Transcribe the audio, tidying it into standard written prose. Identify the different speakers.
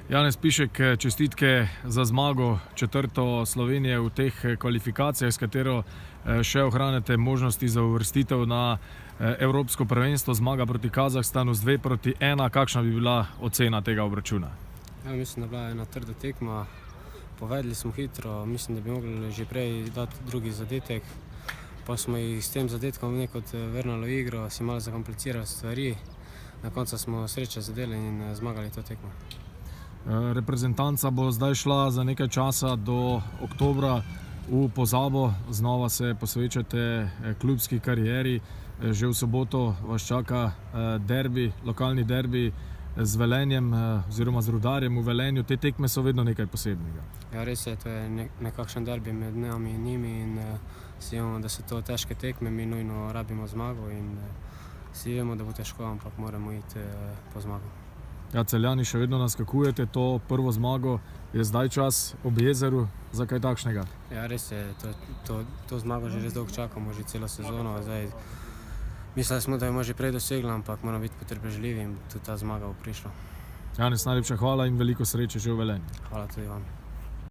Speaker 1: Janez Pišek, čestitke za zmago, četrto Slovenije v teh kvalifikacijah, s katero še ohranjate možnosti za uvrstitev na Evropsko prvenstvo. Zmaga proti Kazahstanu z 2-1. Kakšna bi bila ocena tega obračuna?
Speaker 2: Ja, mislim, da je bila ena trda tekma. Povedali smo hitro, mislim, da bi mogli že prej dati drugi zadetek. Pa smo jih s tem zadetkom nekot vrnili v igro, si malo zakomplicirali stvari. Na koncu smo sreče zadeli in zmagali to tekmo.
Speaker 1: Reprezentanca bo zdaj šla za nekaj časa do oktobra v pozabo. Znova se posvečate klubski karieri. Že v soboto vas čaka derbi, lokalni derbi z Velenjem oziroma z Rudarjem v Velenju. Te tekme so vedno nekaj posebnega.
Speaker 2: Ja, res je, to je nekakšen derbi med nami in njimi in si vemo, da so to težke tekme, mi nujno rabimo zmago in si vemo, da bo težko, ampak moramo iti po zmago.
Speaker 1: Ja, Celjani še vedno naskakujete, to prvo zmago je zdaj čas ob jezeru za kaj takšnega?
Speaker 2: Ja, res je, to zmago že res dolgo čakamo, že celo sezono. Zdaj, mislili smo, da bomo že prej dosegli, ampak moramo biti potrpežljivi in tudi ta zmaga bo prišla.
Speaker 1: Janez, najlepša hvala in veliko sreče že v Velenju.
Speaker 2: Hvala tudi vam.